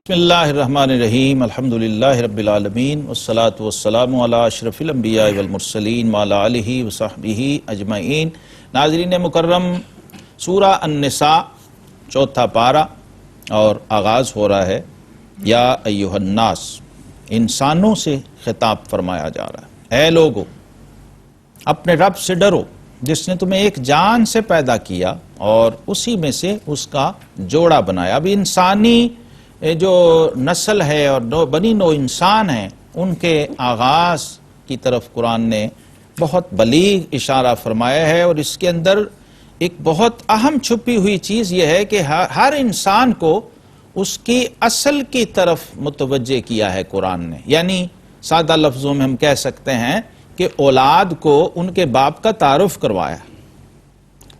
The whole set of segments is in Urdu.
بسم اللہ الرحمن الرحیم الحمدللہ رب العالمین والصلاة والسلام علی اشرف الانبیاء والمرسلین وعلی آلہ وصحبہ اجمعین۔ ناظرین مکرم، سورہ النساء چوتھا پارہ اور آغاز ہو رہا ہے یا ایھا الناس، انسانوں سے خطاب فرمایا جا رہا ہے۔ اے لوگو، اپنے رب سے ڈرو جس نے تمہیں ایک جان سے پیدا کیا اور اسی میں سے اس کا جوڑا بنایا۔ اب انسانی جو نسل ہے اور بنی نوع انسان ہیں، ان کے آغاز کی طرف قرآن نے بہت بلیغ اشارہ فرمایا ہے، اور اس کے اندر ایک بہت اہم چھپی ہوئی چیز یہ ہے کہ ہر انسان کو اس کی اصل کی طرف متوجہ کیا ہے قرآن نے۔ یعنی سادہ لفظوں میں ہم کہہ سکتے ہیں کہ اولاد کو ان کے باپ کا تعارف کروایا۔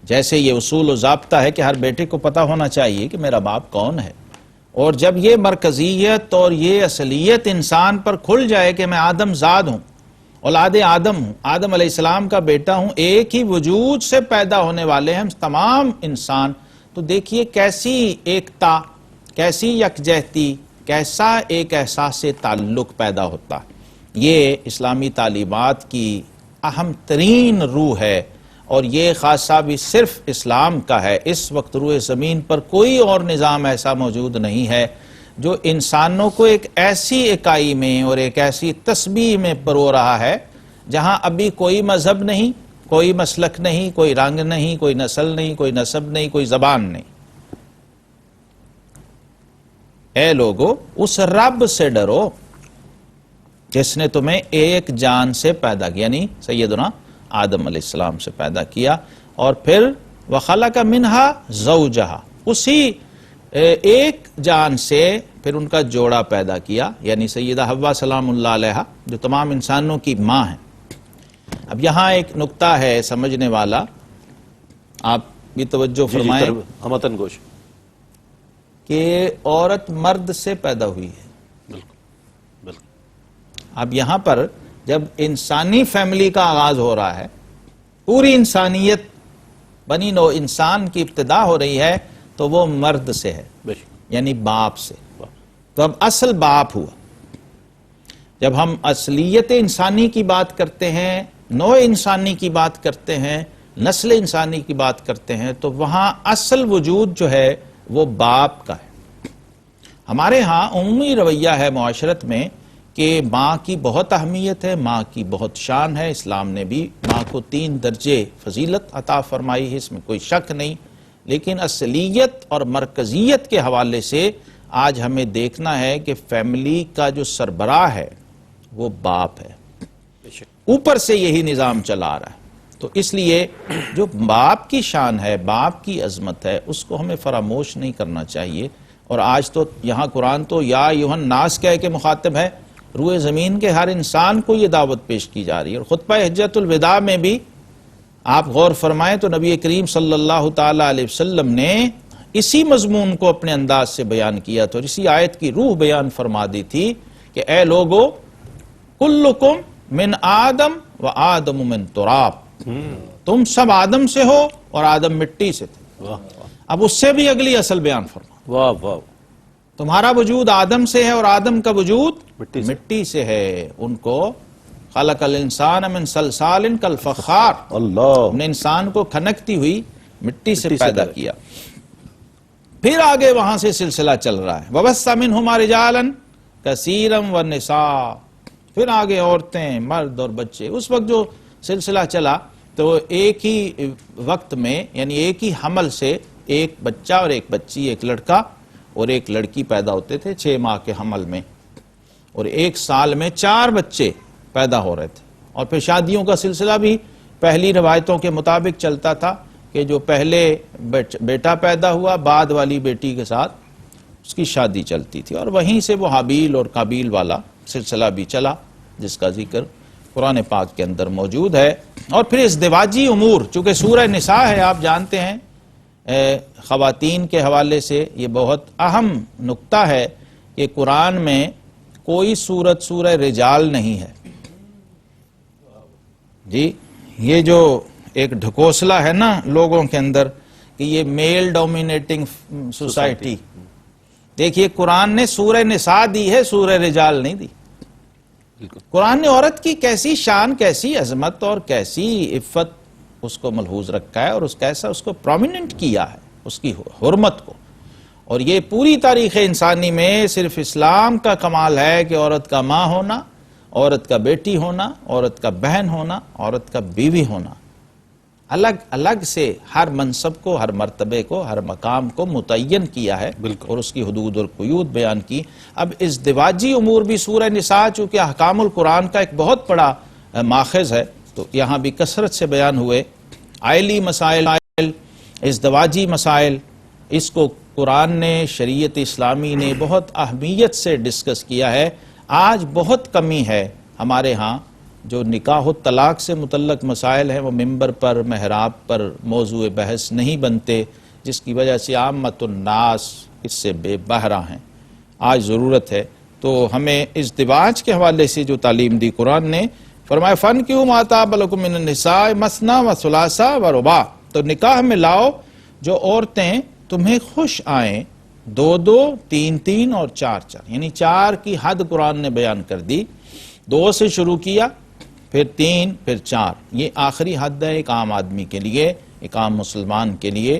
جیسے یہ اصول و ضابطہ ہے کہ ہر بیٹے کو پتہ ہونا چاہیے کہ میرا باپ کون ہے، اور جب یہ مرکزیت اور یہ اصلیت انسان پر کھل جائے کہ میں آدم زاد ہوں، اولاد آدم ہوں، آدم علیہ السلام کا بیٹا ہوں، ایک ہی وجود سے پیدا ہونے والے ہیں ہم تمام انسان، تو دیکھیے کیسی ایکتا، کیسی یکجہتی، کیسا ایک احساس تعلق پیدا ہوتا۔ یہ اسلامی تعلیمات کی اہم ترین روح ہے، اور یہ خاصہ بھی صرف اسلام کا ہے۔ اس وقت روئے زمین پر کوئی اور نظام ایسا موجود نہیں ہے جو انسانوں کو ایک ایسی اکائی میں اور ایک ایسی تسبیح میں پرو رہا ہے جہاں ابھی کوئی مذہب نہیں، کوئی مسلک نہیں، کوئی رنگ نہیں، کوئی نسل نہیں، کوئی نسب نہیں، کوئی زبان نہیں۔ اے لوگو، اس رب سے ڈرو جس نے تمہیں ایک جان سے پیدا کیا، یعنی سیدنا آدم علیہ السلام سے پیدا کیا، اور پھر وَخَلَقَ مِنْهَا زَوْجَهَا، اسی ایک جان سے پھر ان کا جوڑا پیدا کیا، یعنی سیدہ حوا سلام اللہ علیہا جو تمام انسانوں کی ماں ہیں۔ اب یہاں ایک نکتہ ہے سمجھنے والا، آپ بھی توجہ فرمائیں ہمتن گوش کہ عورت مرد سے پیدا ہوئی ہے۔ اب یہاں پر جب انسانی فیملی کا آغاز ہو رہا ہے، پوری انسانیت بنی نوع انسان کی ابتدا ہو رہی ہے، تو وہ مرد سے ہے، یعنی باپ سے۔ تو اب اصل باپ ہوا۔ جب ہم اصلیت انسانی کی بات کرتے ہیں، نوع انسانی کی بات کرتے ہیں، نسل انسانی کی بات کرتے ہیں، تو وہاں اصل وجود جو ہے وہ باپ کا ہے۔ ہمارے ہاں عمومی رویہ ہے معاشرت میں کہ ماں کی بہت اہمیت ہے، ماں کی بہت شان ہے، اسلام نے بھی ماں کو 3 درجے فضیلت عطا فرمائی ہے، اس میں کوئی شک نہیں، لیکن اصلیت اور مرکزیت کے حوالے سے آج ہمیں دیکھنا ہے کہ فیملی کا جو سربراہ ہے وہ باپ ہے، اوپر سے یہی نظام چلا رہا ہے۔ تو اس لیے جو باپ کی شان ہے، باپ کی عظمت ہے، اس کو ہمیں فراموش نہیں کرنا چاہیے۔ اور آج تو یہاں قرآن تو یا ایھا الناس کہہ کے مخاطب ہے، روئے زمین کے ہر انسان کو یہ دعوت پیش کی جا رہی ہے۔ اور خطبہ حجۃ الوداع میں بھی آپ غور فرمائیں تو نبی کریم صلی اللہ تعالی علیہ وسلم نے اسی مضمون کو اپنے انداز سے بیان کیا تھا، اور اسی آیت کی روح بیان فرما دی تھی کہ اے لوگو، کلکم من آدم و آدم من تراب، تم سب آدم سے ہو اور آدم مٹی سے تھے۔ اب اس سے بھی اگلی اصل بیان فرما، واہ واہ، تمہارا وجود آدم سے ہے اور آدم کا وجود مٹی سے ہے۔ ان کو خلق الانسان من صلصال کالفخار، اللہ، ہم نے انسان کو کھنکتی ہوئی مٹی سے پیدا کیا۔ پھر آگے وہاں سے سلسلہ چل رہا ہے، وَبَثَّ مِنْهُمَا رِجَالًا كَثِيرًا وَالنِّسَاءَ، پھر آگے عورتیں، مرد اور بچے۔ اس وقت جو سلسلہ چلا تو ایک ہی وقت میں، یعنی ایک ہی حمل سے ایک بچہ اور ایک بچی، ایک لڑکا اور ایک لڑکی پیدا ہوتے تھے 6 ماہ کے حمل میں، اور 1 سال میں 4 بچے پیدا ہو رہے تھے۔ اور پھر شادیوں کا سلسلہ بھی پہلی روایتوں کے مطابق چلتا تھا کہ جو پہلے بیٹا پیدا ہوا، بعد والی بیٹی کے ساتھ اس کی شادی چلتی تھی، اور وہیں سے وہ حابیل اور قابیل والا سلسلہ بھی چلا جس کا ذکر قرآن پاک کے اندر موجود ہے۔ اور پھر ازدواجی امور، چونکہ سورہ نساء ہے، آپ جانتے ہیں خواتین کے حوالے سے یہ بہت اہم نکتہ ہے کہ قرآن میں کوئی سورت سورہ رجال نہیں ہے۔ جی، یہ جو ایک ڈھکوسلا ہے نا لوگوں کے اندر کہ یہ میل ڈومینیٹنگ سوسائٹی، دیکھیے قرآن نے سورہ نساء دی ہے، سورہ رجال نہیں دی۔ قرآن نے عورت کی کیسی شان، کیسی عظمت اور کیسی عفت اس کو ملحوظ رکھا ہے، اور کیسا اس کو پرومیننٹ کیا ہے، اس کی حرمت کو۔ اور یہ پوری تاریخ انسانی میں صرف اسلام کا کمال ہے کہ عورت کا ماں ہونا، عورت کا بیٹی ہونا، عورت کا بہن ہونا، عورت کا بیوی ہونا، الگ الگ سے ہر منصب کو، ہر مرتبے کو، ہر مقام کو متعین کیا ہے اور اس کی حدود اور قیود بیان کی۔ اب ازدواجی امور بھی سورہ نساء چونکہ احکام القرآن کا ایک بہت بڑا ماخذ ہے تو یہاں بھی کثرت سے بیان ہوئے۔ عائلی مسائل، ازدواجی مسائل، اس کو قرآن نے، شریعت اسلامی نے بہت اہمیت سے ڈسکس کیا ہے۔ آج بہت کمی ہے ہمارے ہاں جو نکاح و طلاق سے متعلق مسائل ہیں وہ ممبر پر، محراب پر موضوع بحث نہیں بنتے، جس کی وجہ سے عامت الناس اس سے بے بہرہ ہیں۔ آج ضرورت ہے تو ہمیں ازدواج کے حوالے سے جو تعلیم دی قرآن نے، فرمایا فَانْكِحُوا مَا طَابَ لَكُم مِّنَ النِّسَاءِ مَثْنَىٰ وَثُلَاثَ وَرُبَاعَ، تو نکاح میں لاؤ جو عورتیں تمہیں خوش آئیں، دو دو، تین تین اور چار چار، یعنی چار کی حد قرآن نے بیان کر دی۔ دو سے شروع کیا، پھر تین، پھر چار، یہ آخری حد ہے ایک عام آدمی کے لیے، ایک عام مسلمان کے لیے۔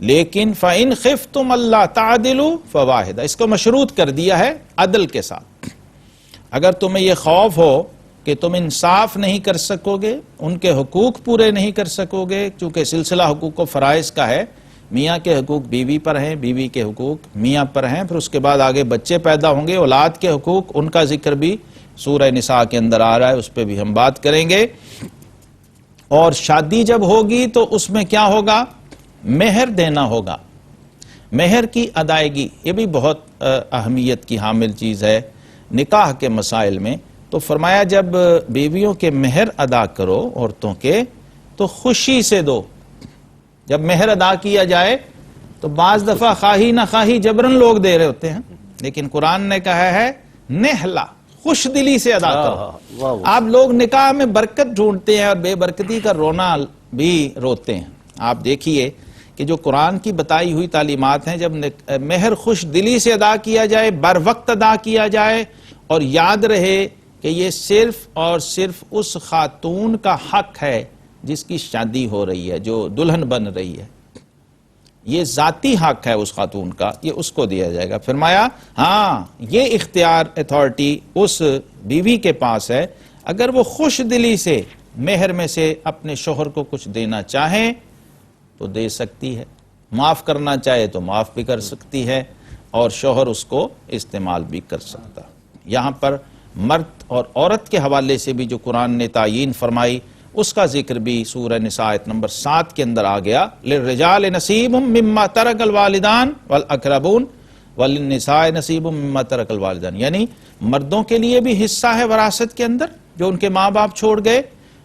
لیکن فَإِنْ خِفْتُمْ أَلَّا تَعْدِلُوا فَوَاحِدَةً، اس کو مشروط کر دیا ہے عدل کے ساتھ۔ اگر تمہیں یہ خوف ہو کہ تم انصاف نہیں کر سکو گے، ان کے حقوق پورے نہیں کر سکو گے، چونکہ سلسلہ حقوق و فرائض کا ہے، میاں کے حقوق بیوی پر ہیں، بیوی کے حقوق میاں پر ہیں، پھر اس کے بعد آگے بچے پیدا ہوں گے، اولاد کے حقوق، ان کا ذکر بھی سورہ نساء کے اندر آ رہا ہے، اس پہ بھی ہم بات کریں گے۔ اور شادی جب ہوگی تو اس میں کیا ہوگا؟ مہر دینا ہوگا، مہر کی ادائیگی، یہ بھی بہت اہمیت کی حامل چیز ہے نکاح کے مسائل میں۔ تو فرمایا جب بیویوں کے مہر ادا کرو عورتوں کے تو خوشی سے دو۔ جب مہر ادا کیا جائے تو بعض دفعہ خواہی نہ خواہی جبرن لوگ دے رہے ہوتے ہیں، لیکن قرآن نے کہا ہے نہلا، خوش دلی سے ادا کرو۔ آپ لوگ نکاح میں برکت ڈھونڈتے ہیں اور بے برکتی کا رونا بھی روتے ہیں۔ آپ دیکھیے کہ جو قرآن کی بتائی ہوئی تعلیمات ہیں، جب مہر خوش دلی سے ادا کیا جائے، بر وقت ادا کیا جائے، اور یاد رہے کہ یہ صرف اور صرف اس خاتون کا حق ہے جس کی شادی ہو رہی ہے، جو دلہن بن رہی ہے، یہ ذاتی حق ہے اس خاتون کا، یہ اس کو دیا جائے گا۔ فرمایا ہاں یہ اختیار، اتھارٹی اس بیوی کے پاس ہے، اگر وہ خوش دلی سے مہر میں سے اپنے شوہر کو کچھ دینا چاہیں تو دے سکتی ہے، معاف کرنا چاہے تو معاف بھی کر سکتی ہے، اور شوہر اس کو استعمال بھی کر سکتا۔ یہاں پر مرد اور عورت کے حوالے سے بھی جو قرآن نے تعیین فرمائی اس کا ذکر بھی سورہ نساء آیت نمبر 7 کے اندر آ گیا۔ لِلرِّجَالِ نَصِیبٌ مِّمَّا تَرَکَ الْوَالِدَانِ وَالْأَقْرَبُونَ وَلِلنِّسَاءِ نَصِیبٌ مِّمَّا تَرَکَ الْوَالِدَانِ، یعنی مردوں کے لیے بھی حصہ ہے وراثت کے اندر جو ان کے ماں باپ چھوڑ گئے،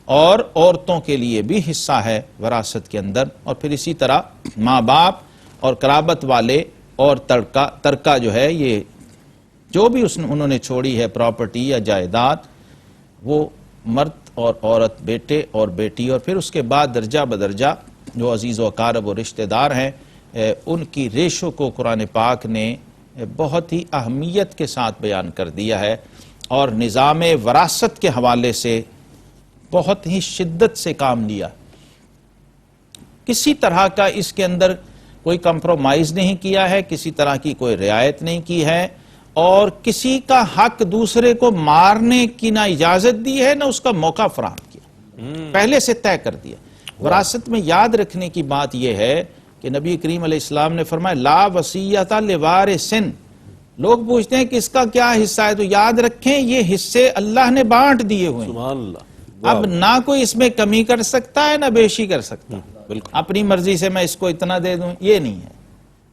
اور عورتوں کے لیے بھی حصہ ہے وراثت کے اندر، اور پھر اسی طرح ماں باپ اور قرابت والے اور ترکہ جو ہے، یہ جو بھی انہوں نے چھوڑی ہے پراپرٹی یا جائیداد، وہ مرد اور عورت، بیٹے اور بیٹی، اور پھر اس کے بعد درجہ بدرجہ جو عزیز و اقارب و رشتہ دار ہیں، ان کی ریشو کو قرآن پاک نے بہت ہی اہمیت کے ساتھ بیان کر دیا ہے، اور نظام وراثت کے حوالے سے بہت ہی شدت سے کام لیا۔ کسی طرح کا اس کے اندر کوئی کمپرومائز نہیں کیا ہے، کسی طرح کی کوئی رعایت نہیں کی ہے، اور کسی کا حق دوسرے کو مارنے کی نہ اجازت دی ہے، نہ اس کا موقع فراہم کیا، پہلے سے طے کر دیا۔ وراثت میں یاد رکھنے کی بات یہ ہے کہ نبی کریم علیہ السلام نے فرمایا لا وصیۃ لوارث، لوگ پوچھتے ہیں کہ اس کا کیا حصہ ہے، تو یاد رکھیں یہ حصے اللہ نے بانٹ دیے ہوئے ہیں، سبحان اللہ، اب نہ کوئی اس میں کمی کر سکتا ہے نہ بیشی کر سکتا، اپنی مرضی سے میں اس کو اتنا دے دوں، یہ نہیں ہے۔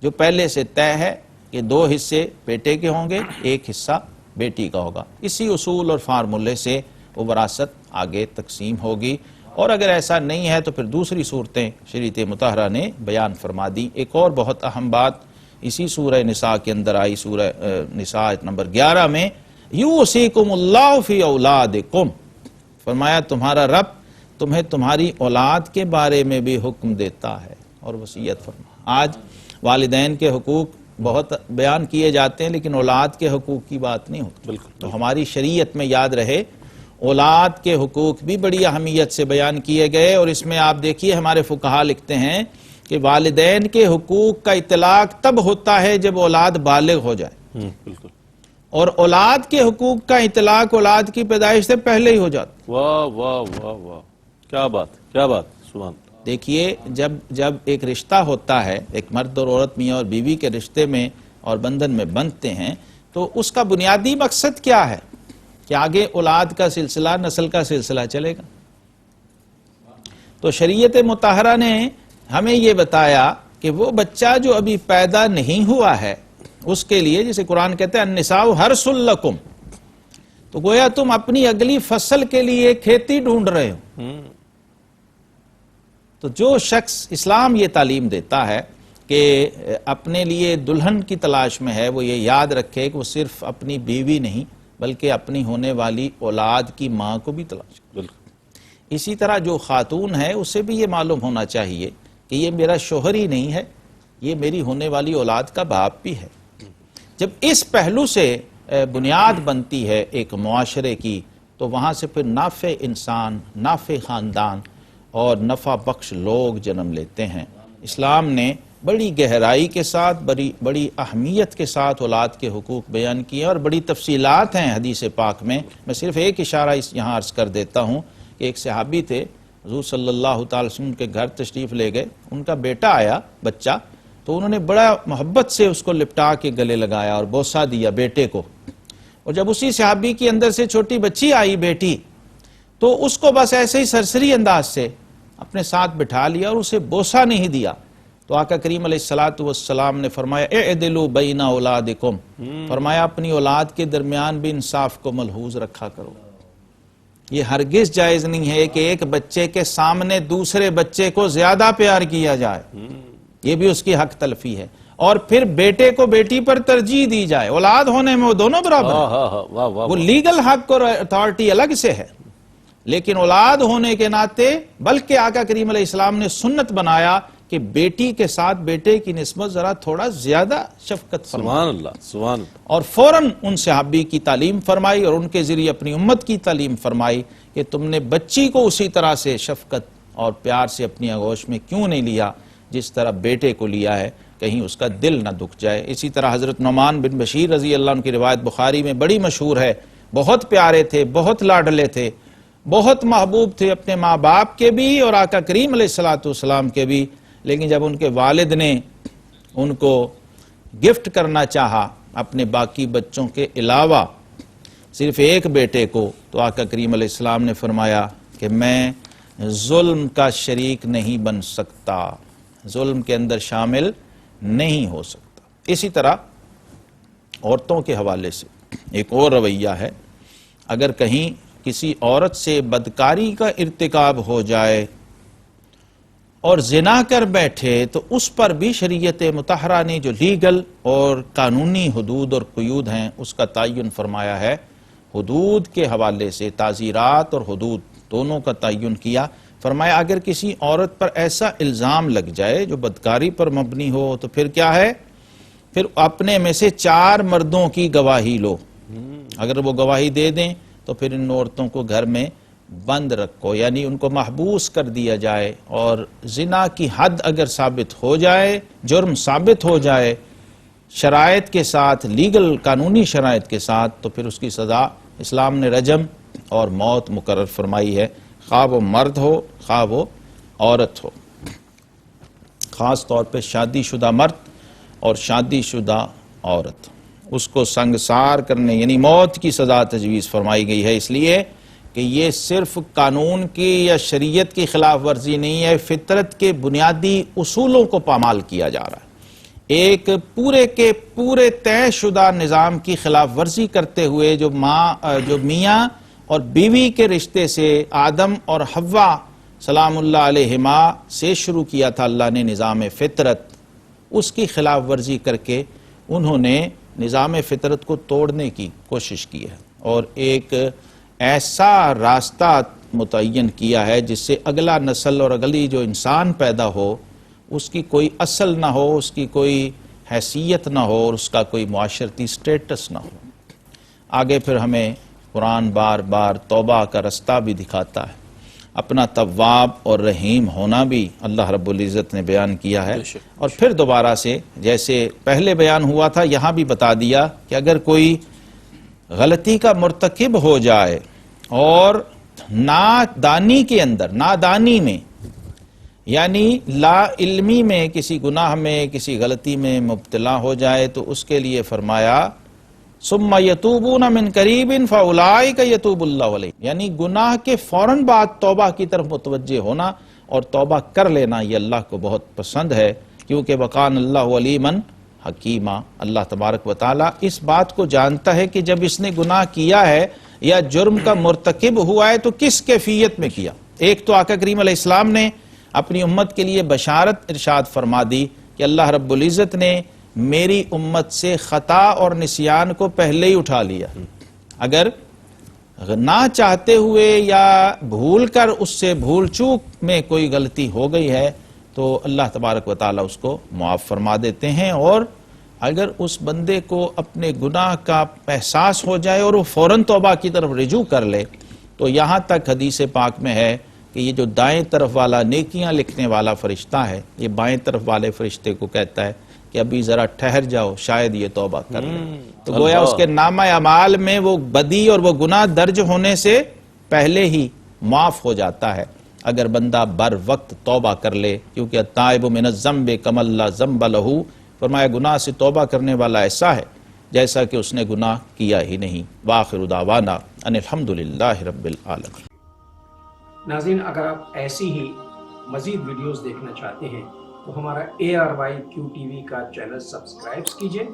جو پہلے سے طے ہے کہ 2 حصے بیٹے کے ہوں گے، 1 حصہ بیٹی کا ہوگا، اسی اصول اور فارمولے سے وہ وراثت آگے تقسیم ہوگی۔ اور اگر ایسا نہیں ہے تو پھر دوسری صورتیں شریعت مطہرہ نے بیان فرما دی۔ ایک اور بہت اہم بات اسی سورہ نساء کے اندر آئی، سورہ نساء آیت نمبر 11 میں، یوصیکم اللہ فی اولادکم، فرمایا تمہارا رب تمہیں تمہاری اولاد کے بارے میں بھی حکم دیتا ہے اور وصیت فرما۔ آج والدین کے حقوق بہت بیان کیے جاتے ہیں لیکن اولاد کے حقوق کی بات نہیں ہوتی. بالکل. تو ہماری شریعت میں یاد رہے اولاد کے حقوق بھی بڑی اہمیت سے بیان کیے گئے، اور اس میں آپ دیکھیے ہمارے فقہا لکھتے ہیں کہ والدین کے حقوق کا اطلاق تب ہوتا ہے جب اولاد بالغ ہو جائے، بالکل. اور اولاد کے حقوق کا اطلاق اولاد کی پیدائش سے پہلے ہی ہو جاتا. واہ واہ واہ واہ، کیا بات، کیا بات، سبحان. دیکھیے جب ایک رشتہ ہوتا ہے، ایک مرد اور عورت میاں اور بیوی کے رشتے میں اور بندھن میں بندھتے ہیں، تو اس کا بنیادی مقصد کیا ہے کہ آگے اولاد کا سلسلہ، نسل کا سلسلہ چلے گا. تو شریعت مطہرہ نے ہمیں یہ بتایا کہ وہ بچہ جو ابھی پیدا نہیں ہوا ہے اس کے لیے، جسے قرآن کہتے ہیں النساء حرث لکم، تو گویا تم اپنی اگلی فصل کے لیے کھیتی ڈھونڈ رہے ہو. تو جو شخص، اسلام یہ تعلیم دیتا ہے کہ اپنے لیے دلہن کی تلاش میں ہے، وہ یہ یاد رکھے کہ وہ صرف اپنی بیوی نہیں بلکہ اپنی ہونے والی اولاد کی ماں کو بھی تلاش کرے. بالکل. اسی طرح جو خاتون ہے اسے بھی یہ معلوم ہونا چاہیے کہ یہ میرا شوہر ہی نہیں ہے، یہ میری ہونے والی اولاد کا باپ بھی ہے. جب اس پہلو سے بنیاد بنتی ہے ایک معاشرے کی، تو وہاں سے پھر نافع انسان، نافع خاندان اور نفع بخش لوگ جنم لیتے ہیں. اسلام نے بڑی گہرائی کے ساتھ، بڑی اہمیت کے ساتھ اولاد کے حقوق بیان کیے، اور بڑی تفصیلات ہیں حدیث پاک میں. میں صرف ایک اشارہ یہاں عرض کر دیتا ہوں کہ ایک صحابی تھے، حضور صلی اللہ تعالی وسلم کے گھر تشریف لے گئے، ان کا بیٹا آیا، بچہ، تو انہوں نے بڑا محبت سے اس کو لپٹا کے گلے لگایا اور بوسہ دیا بیٹے کو. اور جب اسی صحابی کی اندر سے چھوٹی بچی آئی، بیٹی، تو اس کو بس ایسے ہی سرسری انداز سے اپنے ساتھ بٹھا لیا اور اسے بوسہ نہیں دیا. تو آقا کریم علیہ الصلوۃ والسلام نے فرمایا اعدلوا بین اولادکم، فرمایا اپنی اولاد کے درمیان بھی انصاف کو ملحوظ رکھا کرو. یہ ہرگز جائز نہیں ہے کہ ایک بچے کے سامنے دوسرے بچے کو زیادہ پیار کیا جائے، یہ بھی اس کی حق تلفی ہے. اور پھر بیٹے کو بیٹی پر ترجیح دی جائے. اولاد ہونے میں وہ دونوں برابر ہیں، وہ لیگل حق اور اتھارٹی الگ سے ہے، لیکن اولاد ہونے کے ناطے بلکہ آقا کریم علیہ السلام نے سنت بنایا کہ بیٹی کے ساتھ بیٹے کی نسبت ذرا تھوڑا زیادہ شفقت فرمائے. سبحان اللہ، سبحان اللہ. اور فوراً ان صحابی کی تعلیم فرمائی اور ان کے ذریعے اپنی امت کی تعلیم فرمائی کہ تم نے بچی کو اسی طرح سے شفقت اور پیار سے اپنی آغوش میں کیوں نہیں لیا جس طرح بیٹے کو لیا ہے، کہیں اس کا دل نہ دکھ جائے. اسی طرح حضرت نعمان بن بشیر رضی اللہ عنہ کی روایت بخاری میں بڑی مشہور ہے، بہت پیارے تھے، بہت لاڈلے تھے، بہت محبوب تھے اپنے ماں باپ کے بھی اور آقا کریم علیہ الصلوۃ والسلام کے بھی. لیکن جب ان کے والد نے ان کو گفٹ کرنا چاہا اپنے باقی بچوں کے علاوہ صرف ایک بیٹے کو، تو آقا کریم علیہ السلام نے فرمایا کہ میں ظلم کا شریک نہیں بن سکتا، ظلم کے اندر شامل نہیں ہو سکتا. اسی طرح عورتوں کے حوالے سے ایک اور رویہ ہے، اگر کہیں کسی عورت سے بدکاری کا ارتکاب ہو جائے اور زنا کر بیٹھے تو اس پر بھی شریعت مطہرہ نے جو لیگل اور قانونی حدود اور قیود ہیں اس کا تعین فرمایا ہے. حدود کے حوالے سے تعزیرات اور حدود دونوں کا تعین کیا. فرمایا اگر کسی عورت پر ایسا الزام لگ جائے جو بدکاری پر مبنی ہو تو پھر کیا ہے، پھر اپنے میں سے 4 مردوں کی گواہی لو. اگر وہ گواہی دے دیں تو پھر ان عورتوں کو گھر میں بند رکھو، یعنی ان کو محبوس کر دیا جائے. اور زنا کی حد اگر ثابت ہو جائے، جرم ثابت ہو جائے شرائط کے ساتھ، لیگل قانونی شرائط کے ساتھ، تو پھر اس کی سزا اسلام نے رجم اور موت مقرر فرمائی ہے، خواہ وہ مرد ہو خواہ وہ عورت ہو. خاص طور پہ شادی شدہ مرد اور شادی شدہ عورت، اس کو سنگسار کرنے یعنی موت کی سزا تجویز فرمائی گئی ہے. اس لیے کہ یہ صرف قانون کی یا شریعت کی خلاف ورزی نہیں ہے، فطرت کے بنیادی اصولوں کو پامال کیا جا رہا ہے. ایک پورے کے پورے طے شدہ نظام کی خلاف ورزی کرتے ہوئے جو میاں اور بیوی کے رشتے سے آدم اور حوا سلام اللہ علیہما سے شروع کیا تھا اللہ نے نظام فطرت، اس کی خلاف ورزی کر کے انہوں نے نظام فطرت کو توڑنے کی کوشش کی ہے اور ایک ایسا راستہ متعین کیا ہے جس سے اگلا نسل اور اگلی جو انسان پیدا ہو اس کی کوئی اصل نہ ہو، اس کی کوئی حیثیت نہ ہو اور اس کا کوئی معاشرتی سٹیٹس نہ ہو۔ آگے پھر ہمیں قرآن بار بار توبہ کا رستہ بھی دکھاتا ہے، اپنا تواب اور رحیم ہونا بھی اللہ رب العزت نے بیان کیا ہے، اور پھر دوبارہ سے جیسے پہلے بیان ہوا تھا یہاں بھی بتا دیا کہ اگر کوئی غلطی کا مرتکب ہو جائے اور نادانی کے اندر، نادانی میں یعنی لا علمی میں کسی گناہ میں کسی غلطی میں مبتلا ہو جائے تو اس کے لیے فرمایا ثم یتوبون من قریب فاولئک یتوب اللہ علیہم، یعنی گناہ کے فوراً بعد توبہ کی طرف متوجہ ہونا اور توبہ کر لینا، یہ اللہ کو بہت پسند ہے، کیونکہ وقان اللہ علیما حکیما، اللہ تبارک و تعالی اس بات کو جانتا ہے کہ جب اس نے گناہ کیا ہے یا جرم کا مرتکب ہوا ہے تو کس کیفیت میں کیا۔ ایک تو آقا کریم علیہ السلام نے اپنی امت کے لیے بشارت ارشاد فرما دی کہ اللہ رب العزت نے میری امت سے خطا اور نسیان کو پہلے ہی اٹھا لیا، اگر نہ چاہتے ہوئے یا بھول کر اس سے بھول چوک میں کوئی غلطی ہو گئی ہے تو اللہ تبارک و تعالی اس کو معاف فرما دیتے ہیں، اور اگر اس بندے کو اپنے گناہ کا احساس ہو جائے اور وہ فوراً توبہ کی طرف رجوع کر لے تو یہاں تک حدیث پاک میں ہے کہ یہ جو دائیں طرف والا نیکیاں لکھنے والا فرشتہ ہے یہ بائیں طرف والے فرشتے کو کہتا ہے کہ ابھی ذرا ٹھہر جاؤ، شاید یہ توبہ کر لے، تو گویا اس کے نامہ اعمال میں وہ بدی اور وہ گناہ درج ہونے سے پہلے ہی معاف ہو جاتا ہے اگر بندہ بر وقت توبہ کر لے، کیونکہ التائب من الذنب کمن لا ذنب لہ، فرمایا گناہ سے توبہ کرنے والا ایسا ہے جیسا کہ اس نے گناہ کیا ہی نہیں۔ وآخر دعوانا ان الحمدللہ رب العالمین۔ ناظرین، اگر آپ ایسی ہی مزید ویڈیوز دیکھنا چاہتے ہیں تو ہمارا ARYQ کا چینل سبسکرائب کیجئے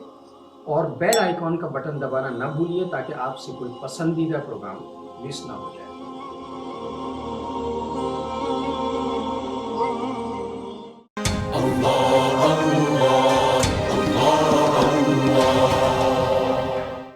اور بیل آئیکن کا بٹن دبانا نہ بھولیے تاکہ آپ سے کوئی پسندیدہ پروگرام مس نہ ہو جائے۔